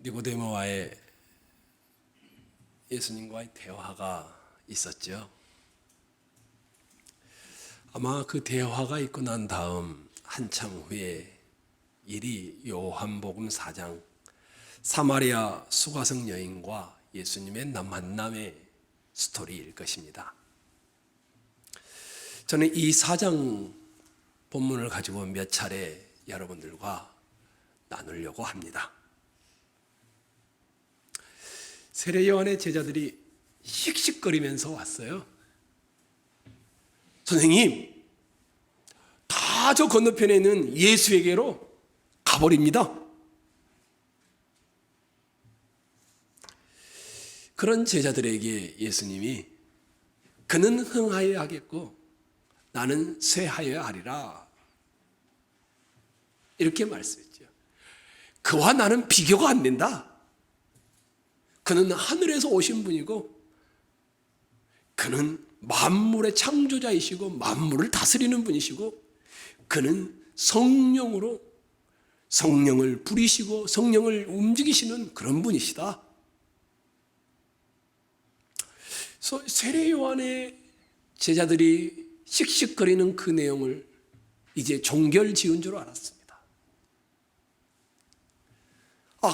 니고데모와의 예수님과의 대화가 있었죠. 아마 그 대화가 있고 난 다음 한참 후에 일이 요한복음 4장 사마리아 수가성 여인과 예수님의 만남의 스토리일 것입니다. 저는 이 4장 본문을 가지고 몇 차례 여러분들과 나누려고 합니다. 세례 요한의 제자들이 씩씩거리면서 왔어요. 선생님, 다 저 건너편에 있는 예수에게로 가버립니다. 그런 제자들에게 예수님이 그는 흥하여야 하겠고 나는 쇠하여야 하리라 이렇게 말씀했죠. 그와 나는 비교가 안 된다. 그는 하늘에서 오신 분이고 그는 만물의 창조자이시고 만물을 다스리는 분이시고 그는 성령으로 성령을 부리시고 성령을 움직이시는 그런 분이시다. 그래서 세례 요한의 제자들이 씩씩거리는 그 내용을 이제 종결 지은 줄 알았습니다.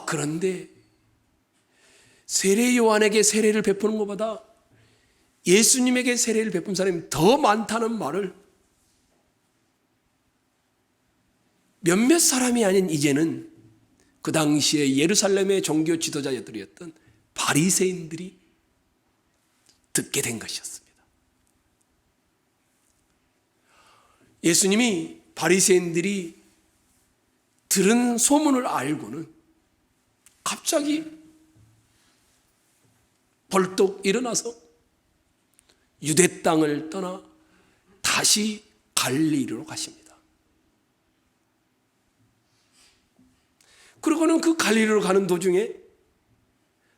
그런데 세례 요한에게 세례를 베푸는 것보다 예수님에게 세례를 베푼 사람이 더 많다는 말을 몇몇 사람이 아닌 이제는 그 당시에 예루살렘의 종교 지도자들이었던 바리새인들이 듣게 된 것이었습니다. 예수님이 바리새인들이 들은 소문을 알고는 갑자기 벌떡 일어나서 유대 땅을 떠나 다시 갈릴리로 가십니다. 그러고는 그 갈릴리로 가는 도중에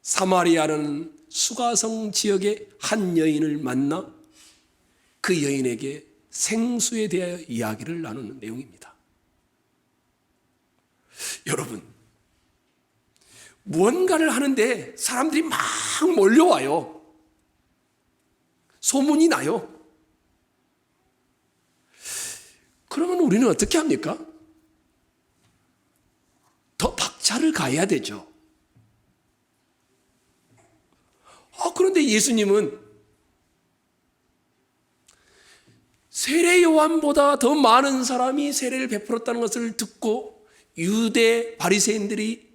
사마리아라는 수가성 지역의 한 여인을 만나 그 여인에게 생수에 대하여 이야기를 나누는 내용입니다. 여러분, 무언가를 하는데 사람들이 막 몰려와요. 소문이 나요. 그러면 우리는 어떻게 합니까? 더 박차를 가해야 되죠. 그런데 예수님은 세례 요한보다 더 많은 사람이 세례를 베풀었다는 것을 듣고 유대 바리새인들이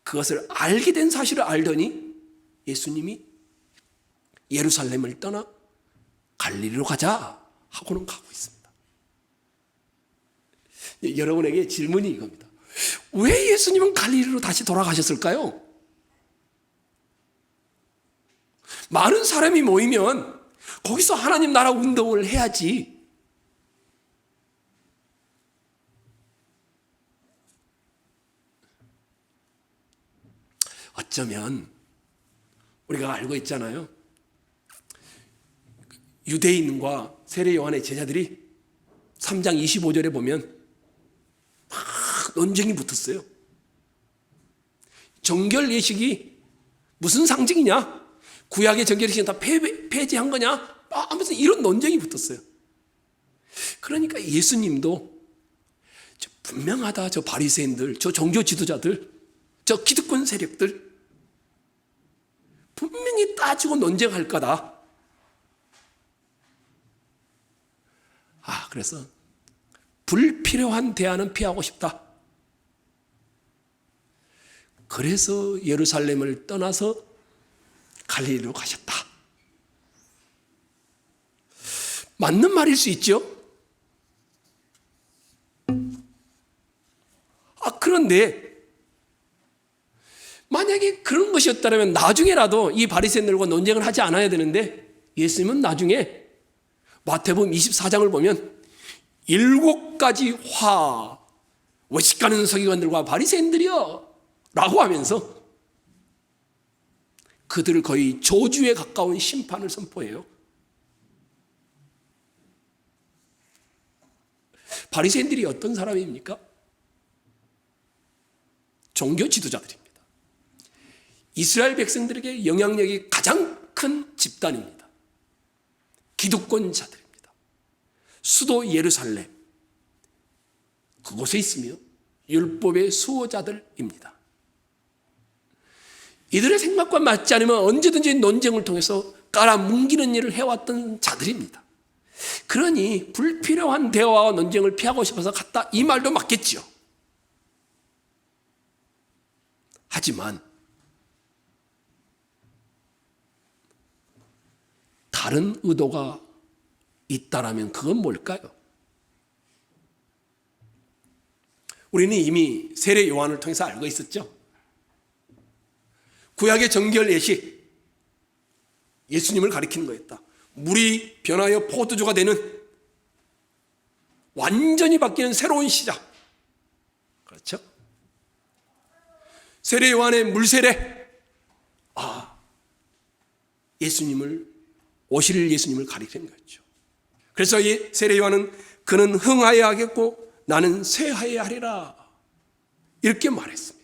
그것을 알게 된 사실을 알더니 예수님이 예루살렘을 떠나 갈릴리로 가자 하고는 가고 있습니다. 여러분에게 질문이 이겁니다. 왜 예수님은 갈릴리로 다시 돌아가셨을까요? 많은 사람이 모이면 거기서 하나님 나라 운동을 해야지. 어쩌면 우리가 알고 있잖아요. 유대인과 세례 요한의 제자들이 3장 25절에 보면 막 논쟁이 붙었어요. 정결 예식이 무슨 상징이냐? 구약의 정결 예식은 다 폐지한 거냐? 아무튼 이런 논쟁이 붙었어요. 그러니까 예수님도 분명하다. 저 바리새인들, 저 종교 지도자들, 저 기득권 세력들 분명히 따지고 논쟁할 거다. 그래서 불필요한 대화는 피하고 싶다. 그래서 예루살렘을 떠나서 갈릴리로 가셨다. 맞는 말일 수 있죠? 그런데 만약에 그런 것이었다면 나중에라도 이 바리새인들과 논쟁을 하지 않아야 되는데 예수님은 나중에 마태복음 24장을 보면 7가지 화 외식가는 서기관들과 바리새인들이여 라고 하면서 그들을 거의 저주에 가까운 심판을 선포해요. 바리새인들이 어떤 사람입니까? 종교 지도자들입니다. 이스라엘 백성들에게 영향력이 가장 큰 집단입니다. 기득권자들입니다. 수도 예루살렘, 그곳에 있으며 율법의 수호자들입니다. 이들의 생각과 맞지 않으면 언제든지 논쟁을 통해서 깔아뭉기는 일을 해왔던 자들입니다. 그러니 불필요한 대화와 논쟁을 피하고 싶어서 갔다, 이 말도 맞겠지요. 하지만 다른 의도가 있다라면 그건 뭘까요? 우리는 이미 세례 요한을 통해서 알고 있었죠. 구약의 정결 예시, 예수님을 가리키는 거였다. 물이 변하여 포도주가 되는 완전히 바뀌는 새로운 시작. 그렇죠? 세례 요한의 물세례, 오실 예수님을 가리키는 거죠. 그래서 이 세례 요한은 그는 흥하여야 하겠고 나는 쇠하여야 하리라, 이렇게 말했습니다.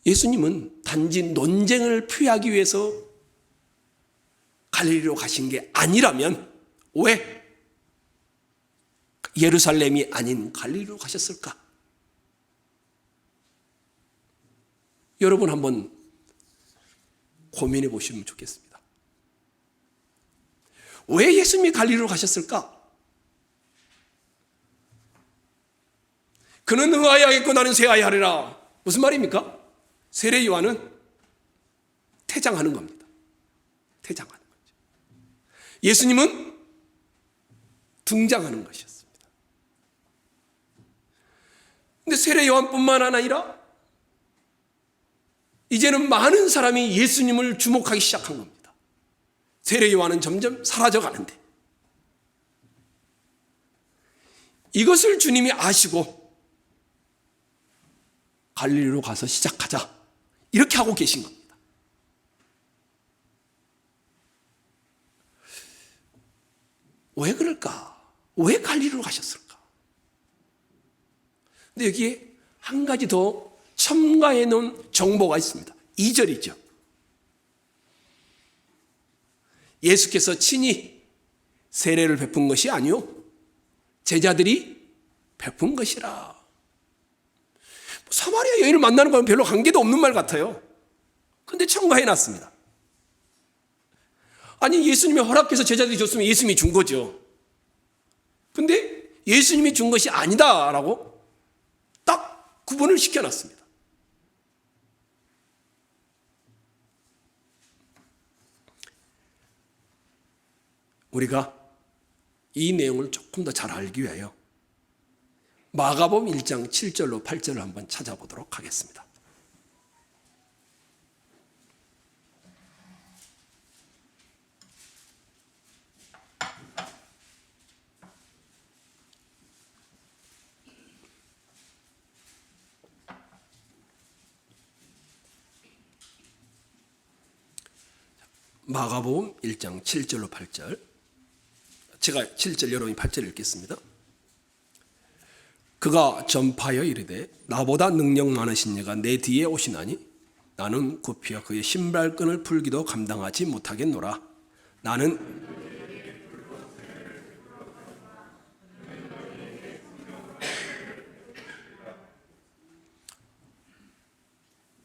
예수님은 단지 논쟁을 피하기 위해서 갈릴리로 가신 게 아니라면 왜 예루살렘이 아닌 갈릴리로 가셨을까? 여러분 한번 고민해 보시면 좋겠습니다. 왜 예수님이 갈릴리로 가셨을까? 그는 흥하여야 하겠고 나는 쇠하여야 하리라. 무슨 말입니까? 세례 요한은 퇴장하는 겁니다. 퇴장하는 거죠. 예수님은 등장하는 것이었습니다. 근데 세례 요한뿐만 아니라 이제는 많은 사람이 예수님을 주목하기 시작한 겁니다. 세례 요한은 점점 사라져 가는데 이것을 주님이 아시고 갈릴리로 가서 시작하자, 이렇게 하고 계신 겁니다. 왜 그럴까? 왜 갈릴리로 가셨을까? 근데 여기에 한 가지 더 첨가해 놓은 정보가 있습니다. 2절이죠. 예수께서 친히 세례를 베푼 것이 아니요 제자들이 베푼 것이라. 사마리아 여인을 만나는 건 별로 관계도 없는 말 같아요. 그런데 첨가해 놨습니다. 아니, 예수님이 허락해서 제자들이 줬으면 예수님이 준 거죠. 근데 예수님이 준 것이 아니다라고 딱 구분을 시켜놨습니다. 우리가 이 내용을 조금 더 잘 알기 위하여 마가복음 1장 7절로 8절을 한번 찾아보도록 하겠습니다. 마가복음 1장 7절로 8절, 제가 7절, 여러분이 8절 읽겠습니다. 그가 전파하여 이르되 나보다 능력 많으신 이가 내 뒤에 오시나니 나는 굽히어 그의 신발끈을 풀기도 감당하지 못하겠노라. 나는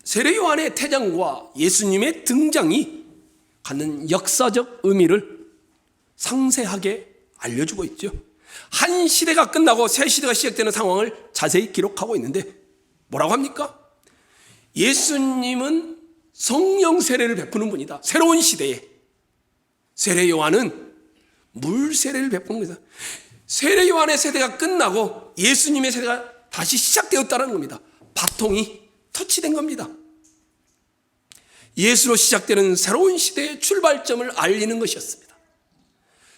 세례 요한의 퇴장과 예수님의 등장이 갖는 역사적 의미를 상세하게 알려주고 있죠. 한 시대가 끝나고 새 시대가 시작되는 상황을 자세히 기록하고 있는데 뭐라고 합니까? 예수님은 성령 세례를 베푸는 분이다. 새로운 시대에 세례 요한은 물 세례를 베푸는 거다. 세례 요한의 세대가 끝나고 예수님의 세대가 다시 시작되었다는 겁니다. 바통이 터치된 겁니다. 예수로 시작되는 새로운 시대의 출발점을 알리는 것이었습니다.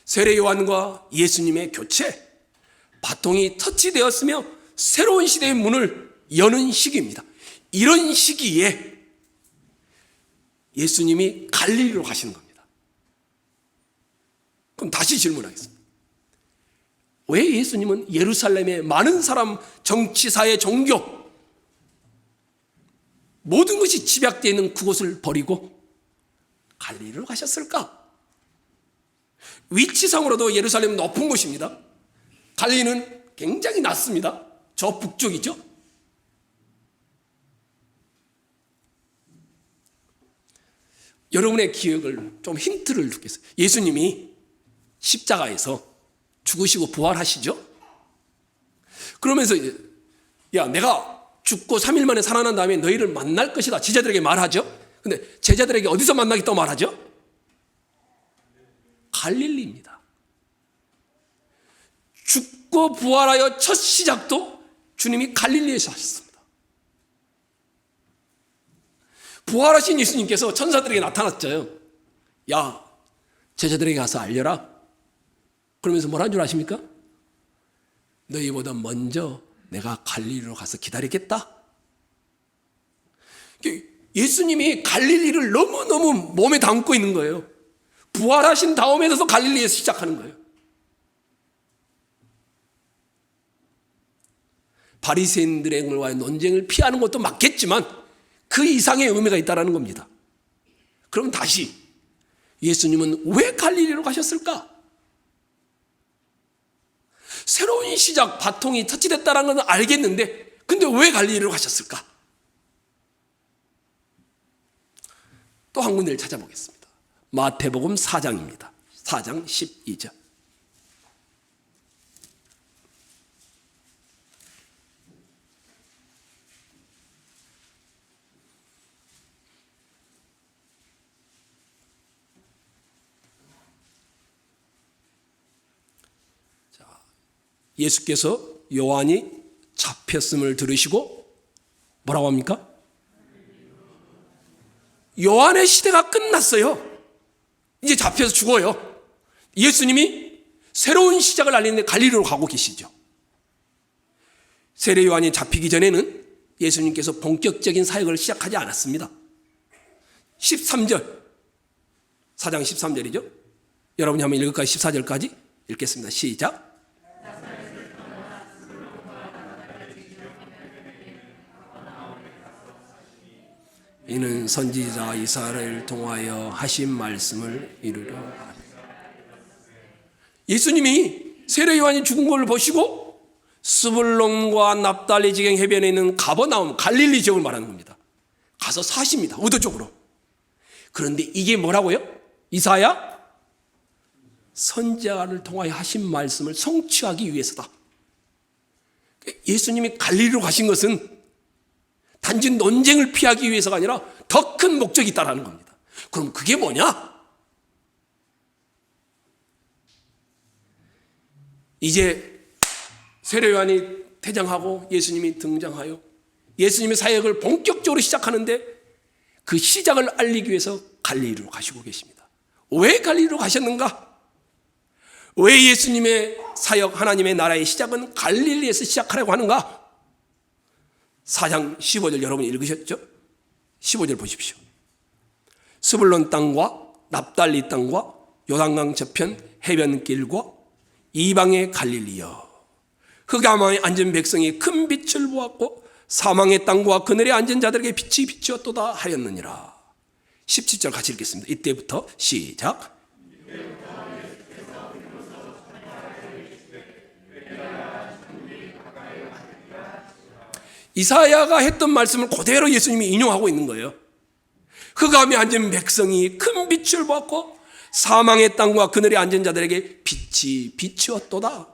세례 요한과 예수님의 교체, 바통이 터치되었으며 새로운 시대의 문을 여는 시기입니다. 이런 시기에 예수님이 갈릴리로 가시는 겁니다. 그럼 다시 질문하겠습니다. 왜 예수님은 예루살렘의 많은 사람, 정치, 사회, 종교 모든 것이 집약되어 있는 그곳을 버리고 갈릴리로 가셨을까? 위치상으로도 예루살렘은 높은 곳입니다. 갈릴리는 굉장히 낮습니다. 저 북쪽이죠. 여러분의 기억을 좀 힌트를 주겠어요. 예수님이 십자가에서 죽으시고 부활하시죠. 그러면서 야, 내가 죽고 3일 만에 살아난 다음에 너희를 만날 것이다 제자들에게 말하죠. 근데 제자들에게 어디서 만나겠다고 말하죠? 갈릴리입니다. 죽고 부활하여 첫 시작도 주님이 갈릴리에서 하셨습니다. 부활하신 예수님께서 천사들에게 나타났죠. 야, 제자들에게 가서 알려라. 그러면서 뭐라는 줄 아십니까? 너희보다 먼저 내가 갈릴리로 가서 기다리겠다. 예수님이 갈릴리를 너무너무 몸에 담고 있는 거예요. 부활하신 다음에서 갈릴리에서 시작하는 거예요. 바리새인들과의 논쟁을 피하는 것도 맞겠지만 그 이상의 의미가 있다는 겁니다. 그럼 다시 예수님은 왜 갈릴리로 가셨을까? 새로운 시작, 바통이 터치됐다는 건 알겠는데 근데 왜 갈릴리로 가셨을까? 또 한 군데를 찾아보겠습니다. 마태복음 4장입니다. 4장 12절. 예수께서 요한이 잡혔음을 들으시고 뭐라고 합니까? 요한의 시대가 끝났어요. 이제 잡혀서 죽어요. 예수님이 새로운 시작을 알리는데 갈릴리로 가고 계시죠. 세례 요한이 잡히기 전에는 예수님께서 본격적인 사역을 시작하지 않았습니다. 13절, 4장 13절이죠. 여러분이 한번 읽을까요? 14절까지 읽겠습니다. 시작. 이는 선지자 이사야를 통하여 하신 말씀을 이루려 하니. 예수님이 세례 요한이 죽은 걸 보시고 스불론과 납달리 지경 해변에 있는 가버나움 갈릴리 지역을 말하는 겁니다. 가서 사십니다. 의도적으로. 그런데 이게 뭐라고요? 이사야 선지자를 통하여 하신 말씀을 성취하기 위해서다. 예수님이 갈릴리로 가신 것은 단지 논쟁을 피하기 위해서가 아니라 더 큰 목적이 있다는 겁니다. 그럼 그게 뭐냐? 이제 세례 요한이 퇴장하고 예수님이 등장하여 예수님의 사역을 본격적으로 시작하는데 그 시작을 알리기 위해서 갈릴리로 가시고 계십니다. 왜 갈릴리로 가셨는가? 왜 예수님의 사역, 하나님의 나라의 시작은 갈릴리에서 시작하려고 하는가? 4장 15절 여러분이 읽으셨죠? 15절 보십시오. 스불론 땅과 납달리 땅과 요단강 저편 해변길과 이방의 갈릴리여, 흑암에 앉은 백성이 큰 빛을 보았고 사망의 땅과 그늘에 앉은 자들에게 빛이 비추었도다 하였느니라. 17절 같이 읽겠습니다. 이때부터 시작. 이사야가 했던 말씀을 그대로 예수님이 인용하고 있는 거예요. 흑암에 앉은 백성이 큰 빛을 보았고 사망의 땅과 그늘에 앉은 자들에게 빛이 비추었도다.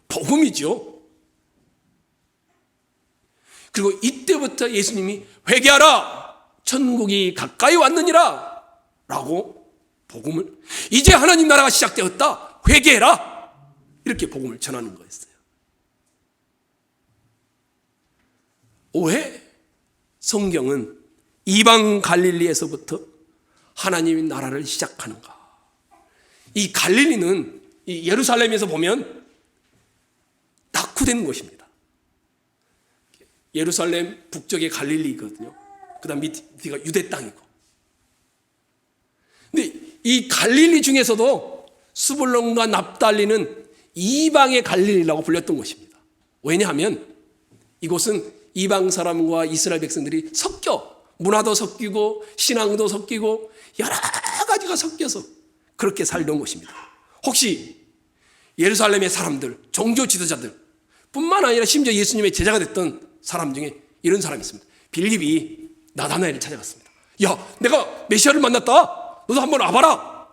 복음이죠. 그리고 이때부터 예수님이 회개하라, 천국이 가까이 왔느니라 라고 복음을, 이제 하나님 나라가 시작되었다, 회개해라, 이렇게 복음을 전하는 거였어요. 왜 성경은 이방 갈릴리에서부터 하나님의 나라를 시작하는가? 이 갈릴리는 이 예루살렘에서 보면 낙후된 곳입니다. 예루살렘 북쪽에 갈릴리거든요. 그 다음 밑에가 유대 땅이고. 근데 이 갈릴리 중에서도 스불론과 납달리는 이방의 갈릴리라고 불렸던 곳입니다. 왜냐하면 이곳은 이방 사람과 이스라엘 백성들이 섞여 문화도 섞이고 신앙도 섞이고 여러 가지가 섞여서 그렇게 살던 곳입니다. 혹시 예루살렘의 사람들, 종교 지도자들 뿐만 아니라 심지어 예수님의 제자가 됐던 사람 중에 이런 사람이 있습니다. 빌립이 나다나엘을 찾아갔습니다. 야, 내가 메시아를 만났다. 너도 한번 와봐라.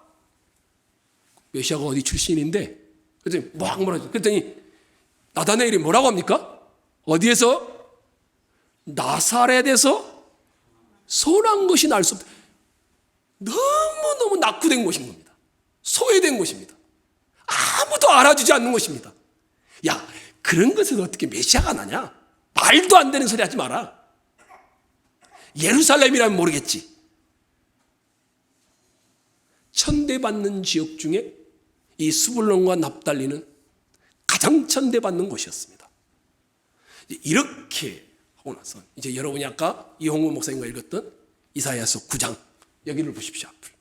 메시아가 어디 출신인데? 그랬더니 막 뭐라 하죠. 그랬더니 나다나엘이 뭐라고 합니까? 어디에서? 나사렛에서 선한 것이 날 수 없다. 너무너무 낙후된 곳인 겁니다. 소외된 곳입니다. 아무도 알아주지 않는 곳입니다. 야, 그런 것에서 어떻게 메시아가 나냐? 말도 안 되는 소리 하지 마라. 예루살렘이라면 모르겠지. 천대받는 지역 중에 이 스불론과 납달리는 가장 천대받는 곳이었습니다. 이렇게 하고 나서 이제 여러분이 아까 이홍구 목사님과 읽었던 이사야서 9장 여기를 보십시오. 앞을.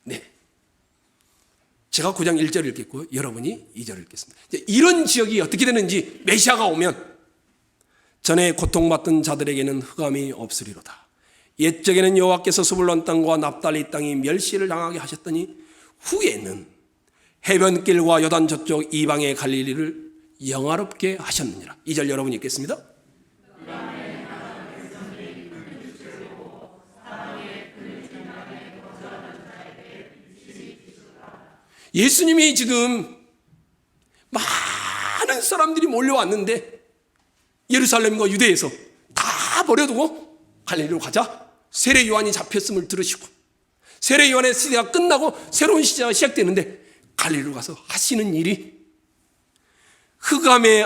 네, 제가 9장 1절을 읽겠고요. 여러분이 2절을 읽겠습니다. 이제 이런 지역이 어떻게 되는지 메시아가 오면 전에 고통받던 자들에게는 흑암이 없으리로다. 옛적에는 여호와께서 스불론 땅과 납달리 땅이 멸시를 당하게 하셨더니 후에는 해변길과 요단 저쪽 이방의 갈릴리를 영화롭게 하셨느니라. 2절 여러분 읽겠습니다. 예수님이 지금 많은 사람들이 몰려왔는데 예루살렘과 유대에서 다 버려두고 갈릴리로 가자. 세례 요한이 잡혔음을 들으시고 세례 요한의 시대가 끝나고 새로운 시대가 시작되는데 갈릴리로 가서 하시는 일이 흑암에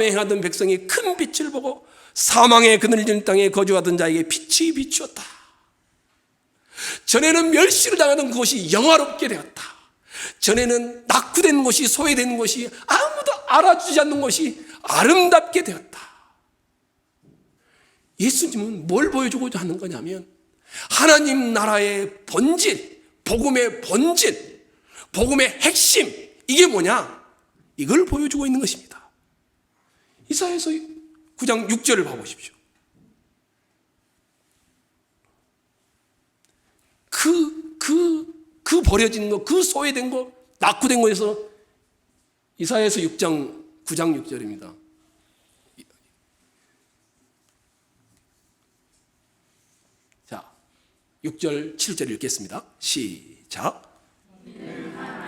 행하던 백성이 큰 빛을 보고 사망의 그늘진 땅에 거주하던 자에게 빛이 비추었다. 전에는 멸시를 당하던 그곳이 영화롭게 되었다. 전에는 낙후된 곳이, 소외된 곳이, 아무도 알아주지 않는 곳이 아름답게 되었다. 예수님은 뭘 보여주고자 하는 거냐면 하나님 나라의 본질, 복음의 본질, 복음의 핵심, 이게 뭐냐? 이걸 보여주고 있는 것입니다. 이사야서 9장 6절을 봐보십시오. 그 버려진 것, 그 소외된 것, 낙후된 것에서 이사야서 9장 6절입니다. 자, 6절, 7절 읽겠습니다. 시작.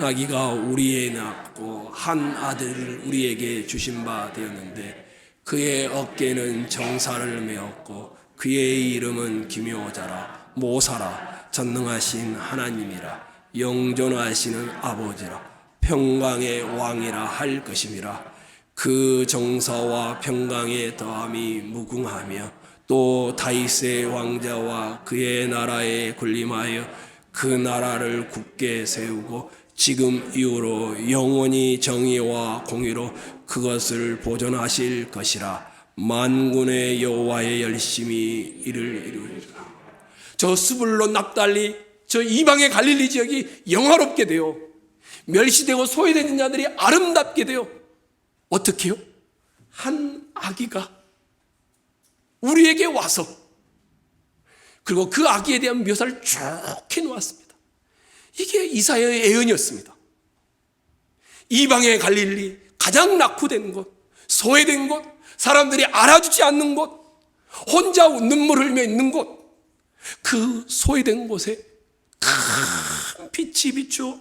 아기가 우리에 낳고 한 아들을 우리에게 주신 바 되었는데 그의 어깨는 정사를 메었고 그의 이름은 기묘자라 모사라 전능하신 하나님이라 영존하시는 아버지라 평강의 왕이라 할 것임이라. 그 정사와 평강의 더함이 무궁하며 또 다윗의 왕자와 그의 나라에 군림하여 그 나라를 굳게 세우고 지금 이후로 영원히 정의와 공의로 그것을 보존하실 것이라. 만군의 여호와의 열심히 이를 이루리라. 저 스불론 납달리 저 이방의 갈릴리 지역이 영화롭게 되어 멸시되고 소외된 자들이 아름답게 되어 어떻게요? 한 아기가 우리에게 와서 그리고 그 아기에 대한 묘사를 쭉 해놓았습니다. 이게 이사야의 예언이었습니다. 이방의 갈릴리, 가장 낙후된 곳, 소외된 곳, 사람들이 알아주지 않는 곳, 혼자 눈물을 흘며 있는 곳, 그 소외된 곳에 큰 빛이 비추어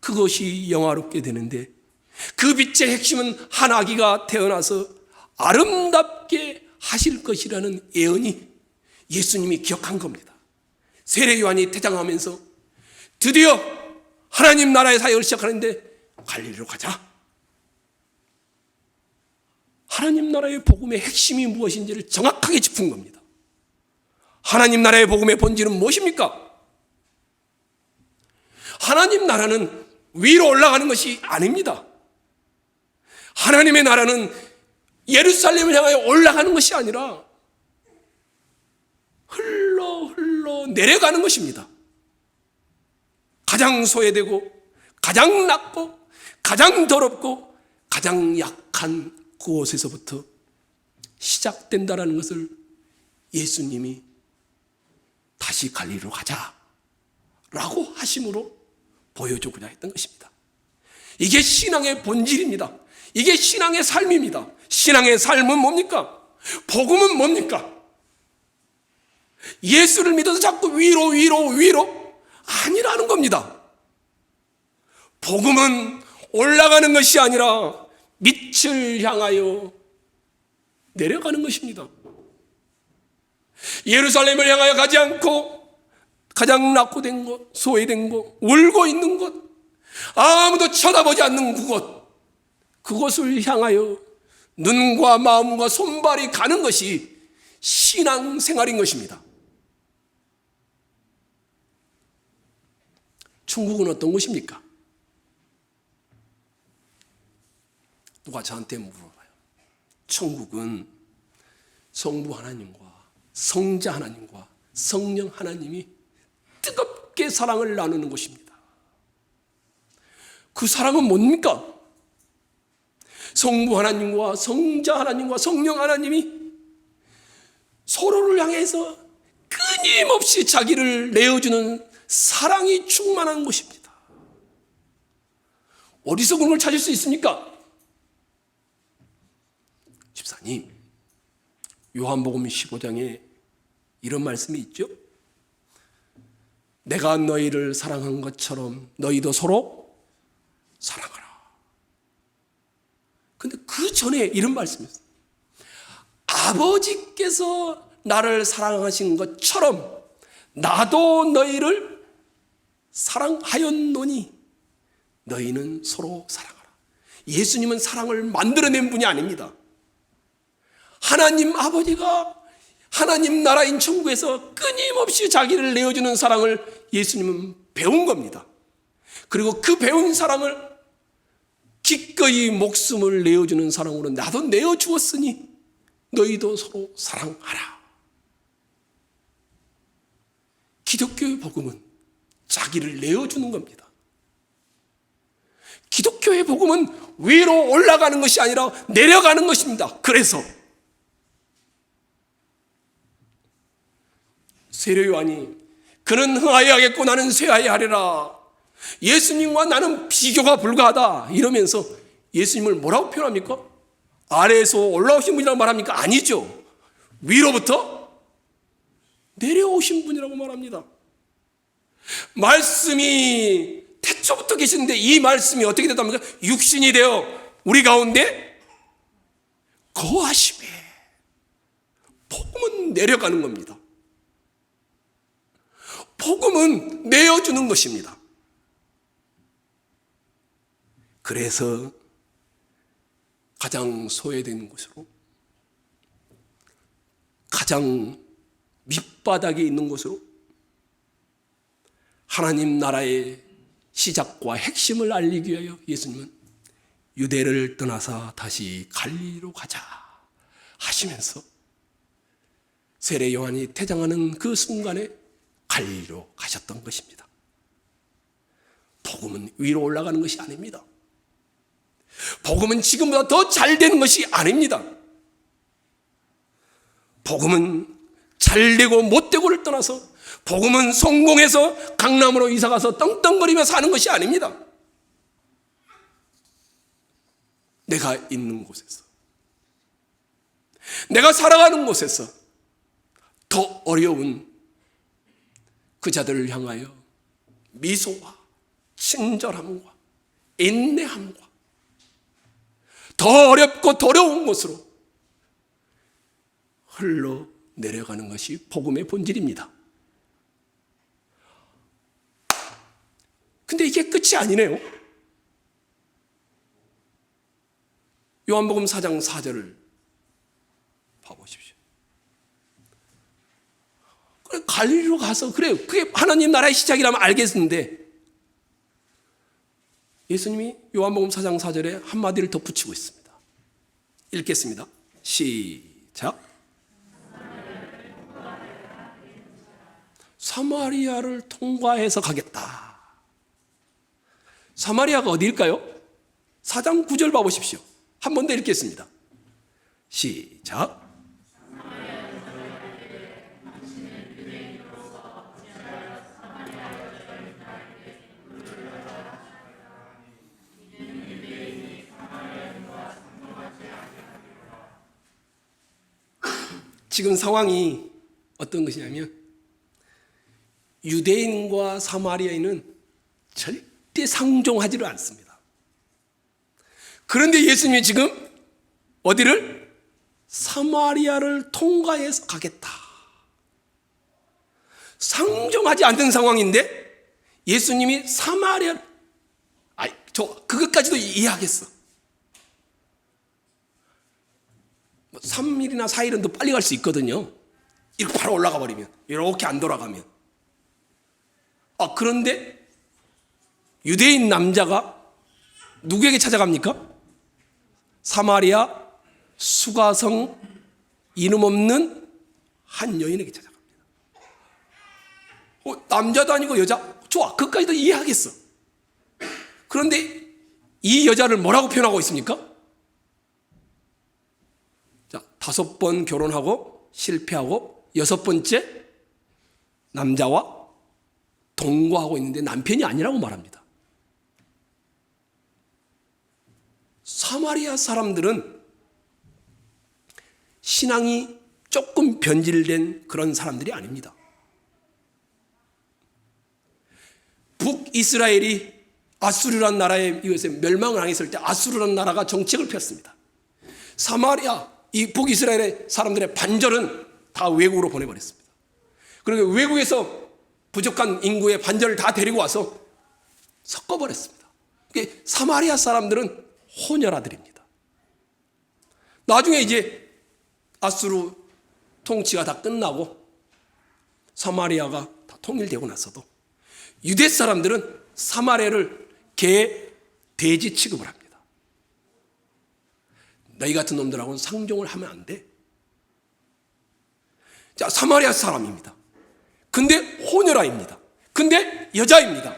그것이 영화롭게 되는데 그 빛의 핵심은 한 아기가 태어나서 아름답게 하실 것이라는 예언이 예수님이 기억한 겁니다. 세례 요한이 퇴장하면서 드디어 하나님 나라의 사역을 시작하는데 갈릴리로 가자. 하나님 나라의 복음의 핵심이 무엇인지를 정확하게 짚은 겁니다. 하나님 나라의 복음의 본질은 무엇입니까? 하나님 나라는 위로 올라가는 것이 아닙니다. 하나님의 나라는 예루살렘을 향하여 올라가는 것이 아니라 흘러 내려가는 것입니다. 가장 소외되고 가장 낮고 가장 더럽고 가장 약한 그곳에서부터 시작된다라는 것을 예수님이 다시 갈릴리로 가자라고 하심으로 보여주고자 했던 것입니다. 이게 신앙의 본질입니다. 이게 신앙의 삶입니다. 신앙의 삶은 뭡니까? 복음은 뭡니까? 예수를 믿어서 자꾸 위로 아니라는 겁니다. 복음은 올라가는 것이 아니라 밑을 향하여 내려가는 것입니다. 예루살렘을 향하여 가지 않고 가장 낙후된 곳, 소외된 곳, 울고 있는 곳, 아무도 쳐다보지 않는 그곳을 향하여 눈과 마음과 손발이 가는 것이 신앙생활인 것입니다. 천국은 어떤 곳입니까? 누가 저한테 물어봐요. 천국은 성부 하나님과 성자 하나님과 성령 하나님이 뜨겁게 사랑을 나누는 곳입니다. 그 사랑은 뭡니까? 성부 하나님과 성자 하나님과 성령 하나님이 서로를 향해서 끊임없이 자기를 내어주는 사랑이 충만한 곳입니다. 어디서 그런 걸 찾을 수 있습니까? 집사님, 요한복음 15장에 이런 말씀이 있죠. 내가 너희를 사랑한 것처럼 너희도 서로 사랑하라. 근데 그 전에 이런 말씀이었어요. 아버지께서 나를 사랑하신 것처럼 나도 너희를 사랑하였노니 너희는 서로 사랑하라. 예수님은 사랑을 만들어낸 분이 아닙니다. 하나님 아버지가 하나님 나라인 천국에서 끊임없이 자기를 내어주는 사랑을 예수님은 배운 겁니다. 그리고 그 배운 사랑을 기꺼이 목숨을 내어주는 사랑으로 나도 내어주었으니 너희도 서로 사랑하라. 기독교의 복음은 자기를 내어주는 겁니다. 기독교의 복음은 위로 올라가는 것이 아니라 내려가는 것입니다. 그래서 세례 요한이 그는 흥하여야 하겠고 나는 쇠하여야 하리라. 예수님과 나는 비교가 불가하다 이러면서 예수님을 뭐라고 표현합니까? 아래에서 올라오신 분이라고 말합니까? 아니죠. 위로부터 내려오신 분이라고 말합니다. 말씀이 태초부터 계시는데 이 말씀이 어떻게 됐답니까? 육신이 되어 우리 가운데 거하심에. 복음은 내려가는 겁니다. 복음은 내어주는 것입니다. 그래서 가장 소외된 곳으로, 가장 밑바닥에 있는 곳으로 하나님 나라의 시작과 핵심을 알리기 위하여 예수님은 유대를 떠나서 다시 갈릴리로 가자 하시면서 세례 요한이 퇴장하는 그 순간에 갈릴리로 가셨던 것입니다. 복음은 위로 올라가는 것이 아닙니다. 복음은 지금보다 더 잘 되는 것이 아닙니다. 복음은 잘 되고 못 되고를 떠나서 복음은 성공해서 강남으로 이사가서 떵떵거리며 사는 것이 아닙니다. 내가 있는 곳에서, 내가 살아가는 곳에서 더 어려운 그 자들을 향하여 미소와 친절함과 인내함과 더 어렵고 더러운 곳으로 흘러내려가는 것이 복음의 본질입니다. 근데 이게 끝이 아니네요. 요한복음 4장 4절을 봐보십시오. 그래, 갈릴리로 가서 그래요. 그게 하나님 나라의 시작이라면 알겠는데 예수님이 요한복음 4장 4절에 한마디를 덧붙이고 있습니다. 읽겠습니다. 시작. 사마리아를 통과해서 가겠다. 사마리아가 어디일까요? 4장 9절 봐보십시오. 한 번 더 읽겠습니다. 시작. 지금 상황이 어떤 것이냐면 유대인과 사마리아인은 절대 상종하지를 않습니다. 그런데 예수님이 지금 어디를? 사마리아를 통과해서 가겠다. 상종하지 않는 상황인데 예수님이 그것까지도 이해하겠어. 3일이나 4일은 더 빨리 갈 수 있거든요. 이렇게 바로 올라가 버리면, 이렇게 안 돌아가면. 그런데 유대인 남자가 누구에게 찾아갑니까? 사마리아 수가성 이름 없는 한 여인에게 찾아갑니다. 남자도 아니고 여자, 좋아, 그것까지도 이해하겠어. 그런데 이 여자를 뭐라고 표현하고 있습니까? 자, 5번 결혼하고 실패하고 6번째 남자와 동거하고 있는데 남편이 아니라고 말합니다. 사마리아 사람들은 신앙이 조금 변질된 그런 사람들이 아닙니다. 북이스라엘이 아수르란 나라에 의해서 멸망을 당했을 때 아수르란 나라가 정책을 폈습니다. 사마리아, 이 북이스라엘의 사람들의 반절은 다 외국으로 보내버렸습니다. 그리고 외국에서 부족한 인구의 반절을 다 데리고 와서 섞어버렸습니다. 사마리아 사람들은 혼혈아들입니다. 나중에 이제 아수르 통치가 다 끝나고 사마리아가 다 통일되고 나서도 유대 사람들은 사마리아를 개, 돼지 취급을 합니다. 너희 같은 놈들하고는 상종을 하면 안 돼. 자, 사마리아 사람입니다. 근데 혼혈아입니다. 근데 여자입니다.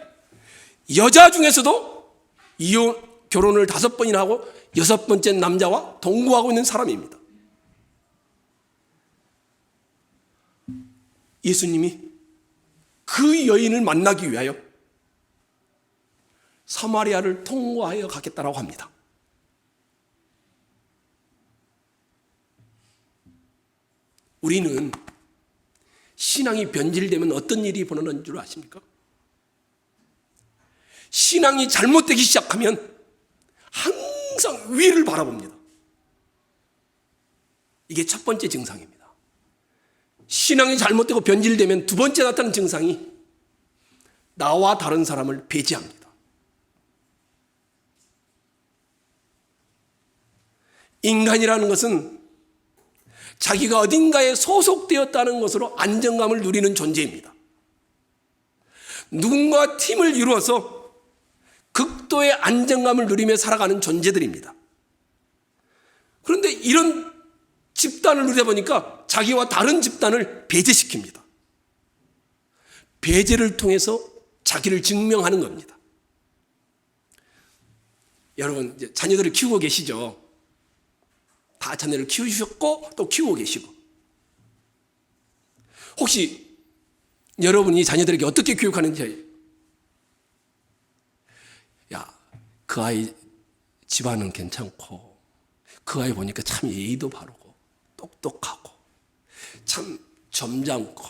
여자 중에서도 결혼을 5번이나 하고 6번째 남자와 동거하고 있는 사람입니다. 예수님이 그 여인을 만나기 위하여 사마리아를 통과하여 가겠다라고 합니다. 우리는 신앙이 변질되면 어떤 일이 벌어지는 줄 아십니까? 신앙이 잘못되기 시작하면 항상 위를 바라봅니다. 이게 첫 번째 증상입니다. 신앙이 잘못되고 변질되면 두 번째 나타나는 증상이 나와 다른 사람을 배제합니다. 인간이라는 것은 자기가 어딘가에 소속되었다는 것으로 안정감을 누리는 존재입니다. 누군가 팀을 이루어서 극도의 안정감을 누리며 살아가는 존재들입니다. 그런데 이런 집단을 누리다 보니까 자기와 다른 집단을 배제시킵니다. 배제를 통해서 자기를 증명하는 겁니다. 여러분, 이제 자녀들을 키우고 계시죠? 다 자녀를 키우셨고 또 키우고 계시고, 혹시 여러분이 자녀들에게 어떻게 교육하는지, 야, 그 아이 집안은 괜찮고 그 아이 보니까 참 예의도 바르고 똑똑하고 참 점잖고,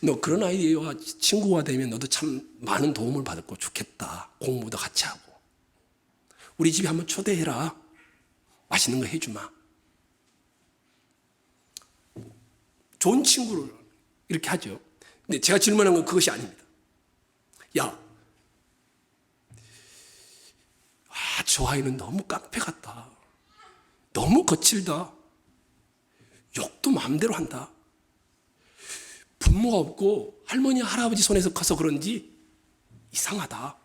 너 그런 아이와 친구가 되면 너도 참 많은 도움을 받을 거 좋겠다. 공부도 같이 하고 우리 집에 한번 초대해라. 맛있는 거 해주마. 좋은 친구를 이렇게 하죠. 근데 제가 질문한 건 그것이 아닙니다. 야, 저 아이는 너무 깡패 같다. 너무 거칠다. 욕도 마음대로 한다. 부모가 없고 할머니, 할아버지 손에서 커서 그런지 이상하다.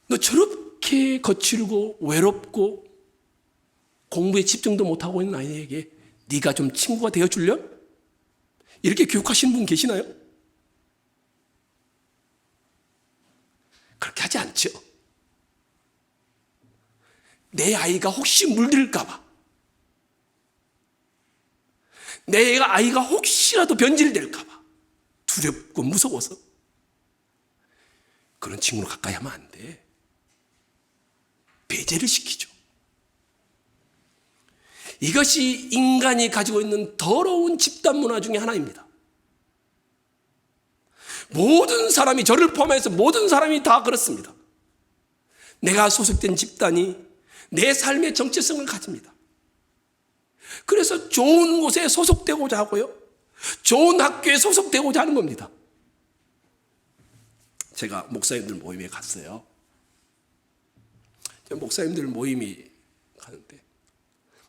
너 저렇게 거칠고 외롭고 공부에 집중도 못하고 있는 아이에게 네가 좀 친구가 되어줄려? 이렇게 교육하시는 분 계시나요? 그렇게 하지 않죠. 내 아이가 혹시 물들까 봐, 내 아이가 혹시라도 변질될까 봐 두렵고 무서워서 그런 친구를 가까이 하면 안 돼. 배제를 시키죠. 이것이 인간이 가지고 있는 더러운 집단 문화 중에 하나입니다. 모든 사람이, 저를 포함해서 모든 사람이 다 그렇습니다. 내가 소속된 집단이 내 삶의 정체성을 가집니다. 그래서 좋은 곳에 소속되고자 하고요, 좋은 학교에 소속되고자 하는 겁니다. 제가 목사님들 모임에 갔어요. 목사님들 모임이 가는데,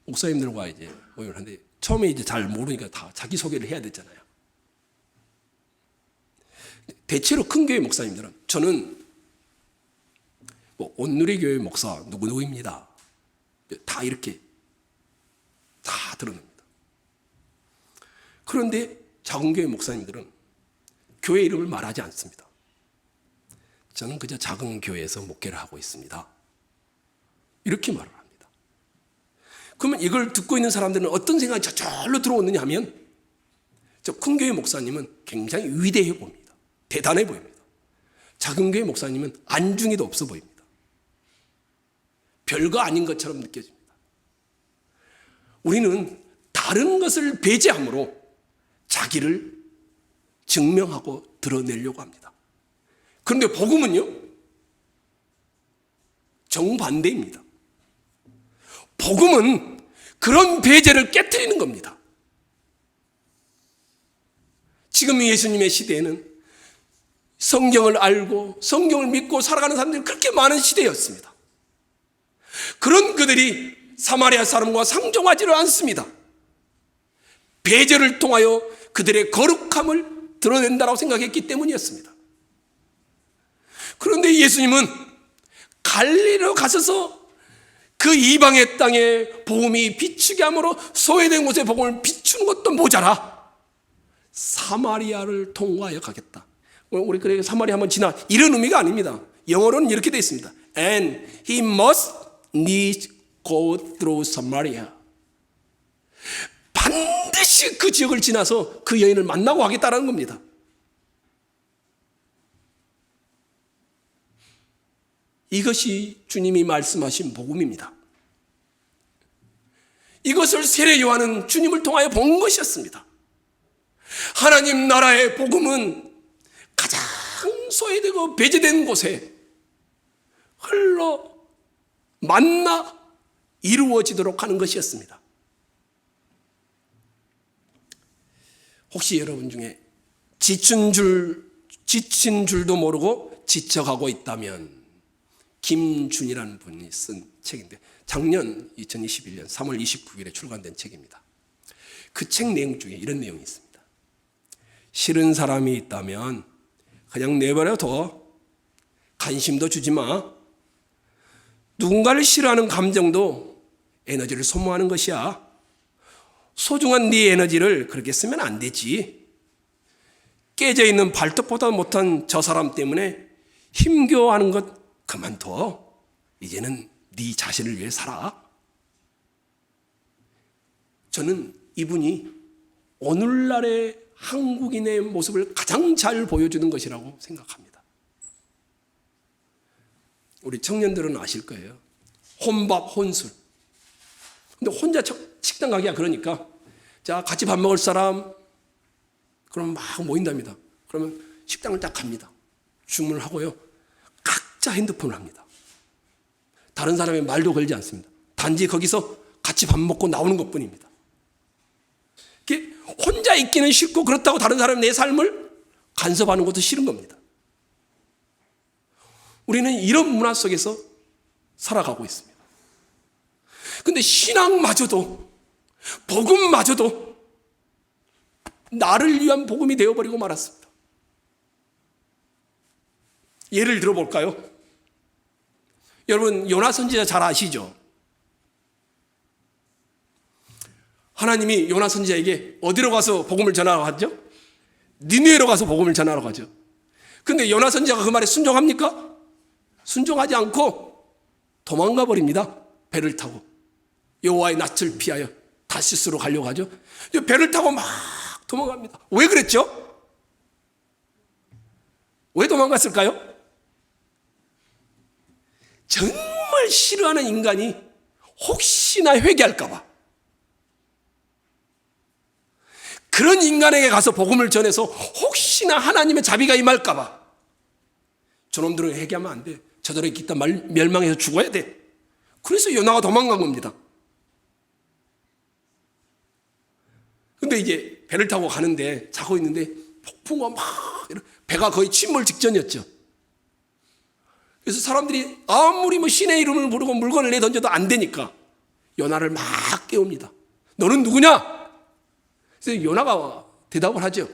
목사님들과 이제 모임을 하는데, 처음에 이제 잘 모르니까 다 자기소개를 해야 되잖아요. 대체로 큰 교회 목사님들은, 저는 온누리교회 목사 누구누구입니다, 다 이렇게 다 드러냅니다. 그런데 작은 교회 목사님들은 교회 이름을 말하지 않습니다. 저는 그저 작은 교회에서 목회를 하고 있습니다, 이렇게 말을 합니다. 그러면 이걸 듣고 있는 사람들은 어떤 생각이 저절로 들어오느냐 하면, 저 큰 교회 목사님은 굉장히 위대해 보입니다. 대단해 보입니다. 작은 교회 목사님은 안중에도 없어 보입니다. 별거 아닌 것처럼 느껴집니다. 우리는 다른 것을 배제함으로 자기를 증명하고 드러내려고 합니다. 그런데 복음은요, 정반대입니다. 복음은 그런 배제를 깨트리는 겁니다. 지금 예수님의 시대에는 성경을 알고 성경을 믿고 살아가는 사람들이 그렇게 많은 시대였습니다. 그런 그들이 사마리아 사람과 상종하지를 않습니다. 배제를 통하여 그들의 거룩함을 드러낸다고 생각했기 때문이었습니다. 그런데 예수님은 갈릴리로 가셔서 그 이방의 땅에 복음이 비추게 함으로 소외된 곳에 복음을 비추는 것도 모자라 사마리아를 통과하여 가겠다. 우리 그래 사마리아 한번 지나, 이런 의미가 아닙니다. 영어로는 이렇게 되어 있습니다. And he must needs go through Samaria. 반드시 그 지역을 지나서 그 여인을 만나고 하겠다는 겁니다. 이것이 주님이 말씀하신 복음입니다. 이것을 세례 요한은 주님을 통하여 본 것이었습니다. 하나님 나라의 복음은 가장 소외되고 배제된 곳에 흘러 만나 이루어지도록 하는 것이었습니다. 혹시 여러분 중에 지친 줄도 모르고 지쳐가고 있다면, 김준이라는 분이 쓴 책인데 작년 2021년 3월 29일에 출간된 책입니다. 그 책 내용 중에 이런 내용이 있습니다. 싫은 사람이 있다면 그냥 내버려둬. 관심도 주지 마. 누군가를 싫어하는 감정도 에너지를 소모하는 것이야. 소중한 네 에너지를 그렇게 쓰면 안 되지. 깨져 있는 발톱보다 못한 저 사람 때문에 힘겨워하는 것 그만둬. 이제는 네 자신을 위해 살아. 저는 이분이 오늘날의 한국인의 모습을 가장 잘 보여주는 것이라고 생각합니다. 우리 청년들은 아실 거예요. 혼밥, 혼술. 근데 혼자 식당 가기야 그러니까, 자, 같이 밥 먹을 사람, 그럼 막 모인답니다. 그러면 식당을 딱 갑니다. 주문을 하고요, 각자 핸드폰을 합니다. 다른 사람의 말도 걸지 않습니다. 단지 거기서 같이 밥 먹고 나오는 것뿐입니다. 혼자 있기는 싫고, 그렇다고 다른 사람의 내 삶을 간섭하는 것도 싫은 겁니다. 우리는 이런 문화 속에서 살아가고 있습니다. 그런데 신앙마저도, 복음마저도 나를 위한 복음이 되어버리고 말았습니다. 예를 들어볼까요? 여러분, 요나 선지자 잘 아시죠? 하나님이 요나 선지자에게 어디로 가서 복음을 전하러 갔죠? 니느웨로 가서 복음을 전하러 가죠. 근데 요나 선지자가 그 말에 순종합니까? 순종하지 않고 도망가 버립니다. 배를 타고 여호와의 낯을 피하여 다시스로 가려고 하죠. 배를 타고 막 도망갑니다. 왜 그랬죠? 왜 도망갔을까요? 정말 싫어하는 인간이 혹시나 회개할까 봐, 그런 인간에게 가서 복음을 전해서 혹시나 하나님의 자비가 임할까 봐, 저놈들은 회개하면 안 돼, 저들에게 기타 멸망해서 죽어야 돼. 그래서 요나가 도망간 겁니다. 근데 이제 배를 타고 가는데, 자고 있는데 폭풍과 막 배가 거의 침몰 직전이었죠. 그래서 사람들이 아무리 신의 이름을 부르고 물건을 내던져도 안 되니까 요나를 막 깨웁니다. 너는 누구냐? 그래서 요나가 대답을 하죠.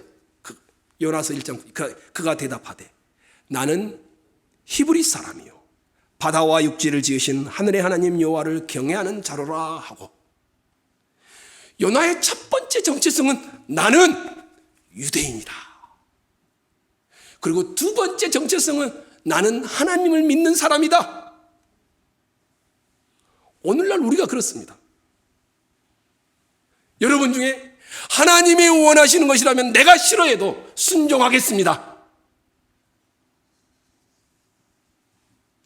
요나서 1장 그가 대답하되 나는 히브리 사람이요 바다와 육지를 지으신 하늘의 하나님 여호와를 경외하는 자로라 하고, 요나의 첫 번째 정체성은 나는 유대인이다. 그리고 두 번째 정체성은 나는 하나님을 믿는 사람이다. 오늘날 우리가 그렇습니다. 여러분 중에 하나님이 원하시는 것이라면 내가 싫어해도 순종하겠습니다.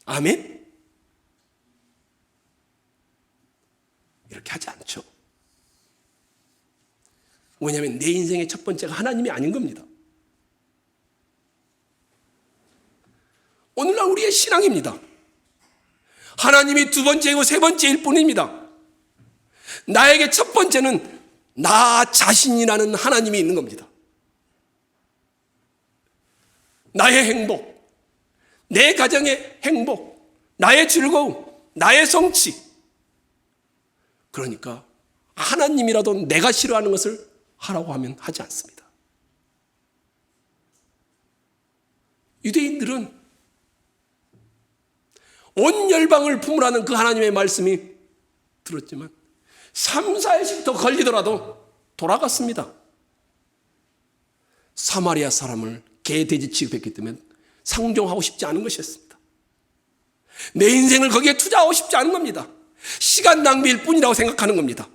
아멘? 이렇게 하지 않죠. 왜냐하면 내 인생의 첫 번째가 하나님이 아닌 겁니다. 오늘날 우리의 신앙입니다. 하나님이 두 번째이고 세 번째일 뿐입니다. 나에게 첫 번째는 나 자신이라는 하나님이 있는 겁니다. 나의 행복, 내 가정의 행복, 나의 즐거움, 나의 성취. 그러니까 하나님이라도 내가 싫어하는 것을 하라고 하면 하지 않습니다. 유대인들은 온 열방을 품으라는 그 하나님의 말씀이 들었지만 3, 4일씩 더 걸리더라도 돌아갔습니다. 사마리아 사람을 개, 돼지 취급했기 때문에 상종하고 싶지 않은 것이었습니다. 내 인생을 거기에 투자하고 싶지 않은 겁니다. 시간 낭비일 뿐이라고 생각하는 겁니다.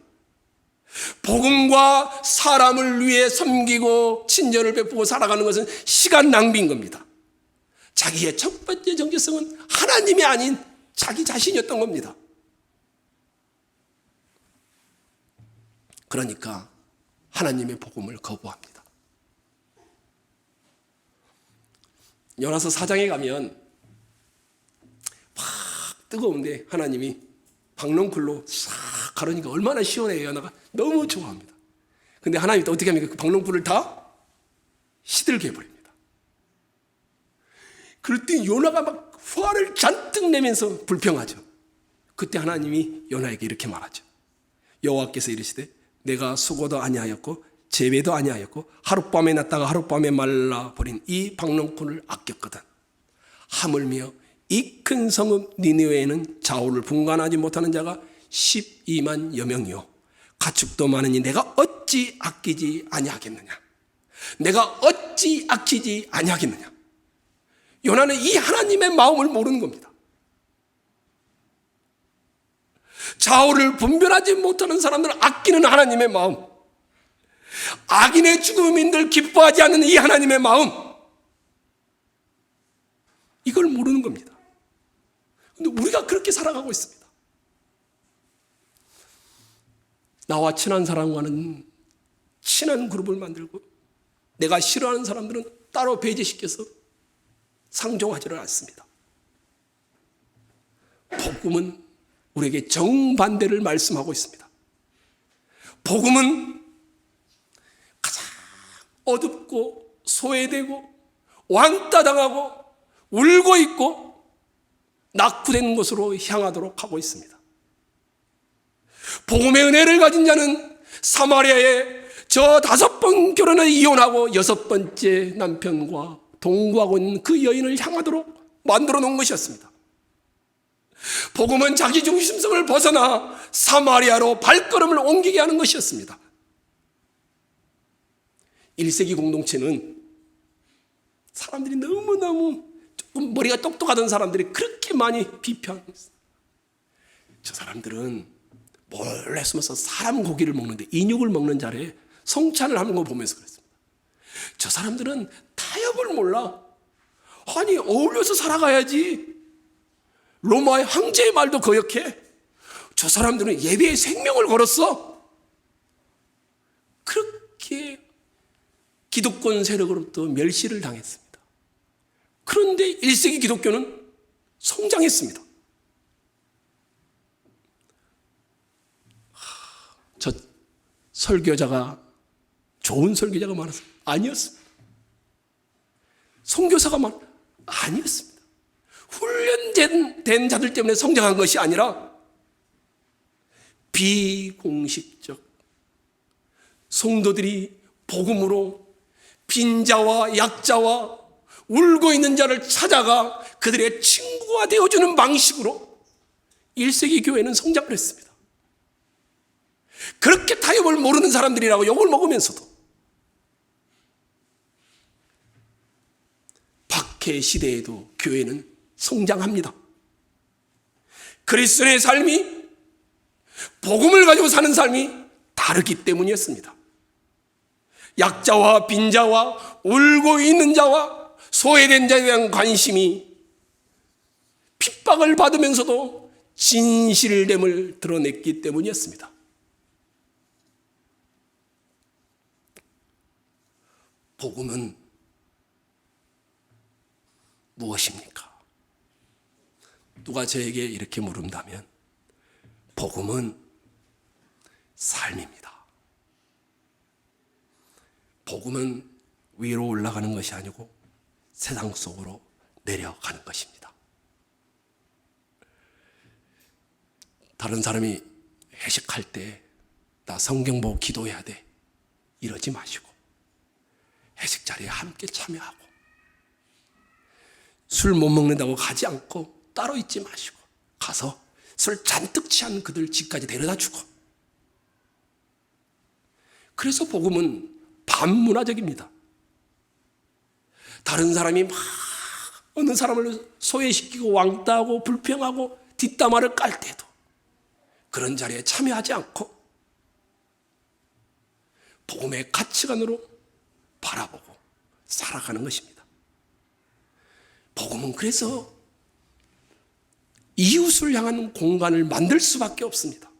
복음과 사람을 위해 섬기고 친절을 베푸고 살아가는 것은 시간 낭비인 겁니다. 자기의 첫 번째 정체성은 하나님이 아닌 자기 자신이었던 겁니다. 그러니까 하나님의 복음을 거부합니다. 요나서 4장에 가면 막 뜨거운데 하나님이 박넝쿨로 싹 가르니까 얼마나 시원해요. 요나가 너무 좋아합니다. 근데 하나님이 또 어떻게 합니까? 그 박넝쿨을 다 시들게 해버립니다. 그럴 때 요나가 막 화를 잔뜩 내면서 불평하죠. 그때 하나님이 요나에게 이렇게 말하죠. 여호와께서 이르시되 내가 수고도 아니하였고 재배도 아니하였고 하룻밤에 났다가 하룻밤에 말라버린 이 박넝쿨을 아꼈거든. 하물며 이 큰 성읍 니느웨에는 좌우를 분간하지 못하는 자가 12만여 명이요 가축도 많으니 내가 어찌 아끼지 아니하겠느냐. 내가 어찌 아끼지 아니하겠느냐. 요나는 이 하나님의 마음을 모르는 겁니다. 좌우를 분별하지 못하는 사람들을 아끼는 하나님의 마음, 악인의 죽음인들 기뻐하지 않는 이 하나님의 마음, 이걸 모르는 겁니다. 근데 우리가 그렇게 살아가고 있습니다. 나와 친한 사람과는 친한 그룹을 만들고 내가 싫어하는 사람들은 따로 배제시켜서 상종하지를 않습니다. 복음은 우리에게 정반대를 말씀하고 있습니다. 복음은 가장 어둡고 소외되고 왕따당하고 울고 있고 낙후된 곳으로 향하도록 하고 있습니다. 복음의 은혜를 가진 자는 사마리아에 저 5번 결혼을 이혼하고 6번째 남편과 동거하고 있는 그 여인을 향하도록 만들어 놓은 것이었습니다. 복음은 자기 중심성을 벗어나 사마리아로 발걸음을 옮기게 하는 것이었습니다. 1세기 공동체는 사람들이 너무너무 조금 머리가 똑똑하던 사람들이 그렇게 많이 비평했어요. 저 사람들은 몰래 숨어서 사람 고기를 먹는데 인육을 먹는 자리에 성찬을 하는 거 보면서 그랬습니다. 저 사람들은 타협을 몰라. 아니 어울려서 살아가야지. 로마의 황제의 말도 거역해. 저 사람들은 예배에 생명을 걸었어. 그렇게 기득권 세력으로부터 멸시를 당했습니다. 그런데 1세기 기독교는 성장했습니다. 저 설교자가 좋은 설교자가 많았어요? 아니었습니다. 선교사가 아니었습니다. 훈련된 자들 때문에 성장한 것이 아니라 비공식적 성도들이 복음으로 빈자와 약자와 울고 있는 자를 찾아가 그들의 친구가 되어주는 방식으로 1세기 교회는 성장을 했습니다. 그렇게 타협을 모르는 사람들이라고 욕을 먹으면서도 박해 시대에도 교회는 성장합니다. 그리스도의 삶이 복음을 가지고 사는 삶이 다르기 때문이었습니다. 약자와 빈자와 울고 있는 자와 소외된 자에 대한 관심이 핍박을 받으면서도 진실됨을 드러냈기 때문이었습니다. 복음은 무엇입니까? 누가 저에게 이렇게 물은다면 복음은 삶입니다. 복음은 위로 올라가는 것이 아니고 세상 속으로 내려가는 것입니다. 다른 사람이 회식할 때 나 성경 보고 기도해야 돼 이러지 마시고 회식 자리에 함께 참여하고 술 못 먹는다고 가지 않고 따로 있지 마시고 가서 술 잔뜩 취한 그들 집까지 데려다 주고. 그래서 복음은 반문화적입니다. 다른 사람이 막 어느 사람을 소외시키고 왕따하고 불평하고 뒷담화를 깔 때도 그런 자리에 참여하지 않고 복음의 가치관으로 바라보고 살아가는 것입니다. 복음은 그래서 이웃을 향한 공간을 만들 수밖에 없습니다.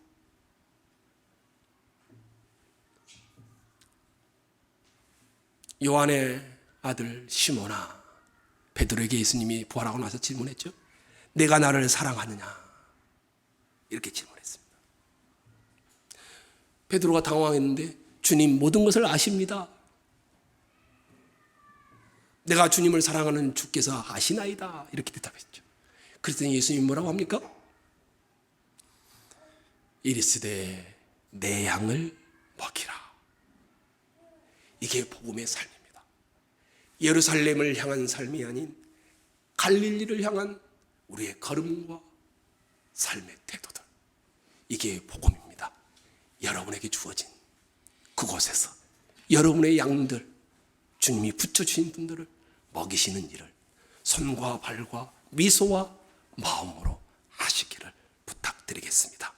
요한의 아들 시몬아, 베드로에게 예수님이 부활하고 나서 질문했죠. 내가 나를 사랑하느냐? 이렇게 질문했습니다. 베드로가 당황했는데 주님 모든 것을 아십니다. 내가 주님을 사랑하는 주께서 아시나이다. 이렇게 대답했죠. 그랬더니 예수님이 뭐라고 합니까? 이르시되 내 양을 먹이라. 이게 복음의 삶입니다. 예루살렘을 향한 삶이 아닌 갈릴리를 향한 우리의 걸음과 삶의 태도들. 이게 복음입니다. 여러분에게 주어진 그곳에서 여러분의 양들, 주님이 붙여주신 분들을 먹이시는 일을 손과 발과 미소와 마음으로 하시기를 부탁드리겠습니다.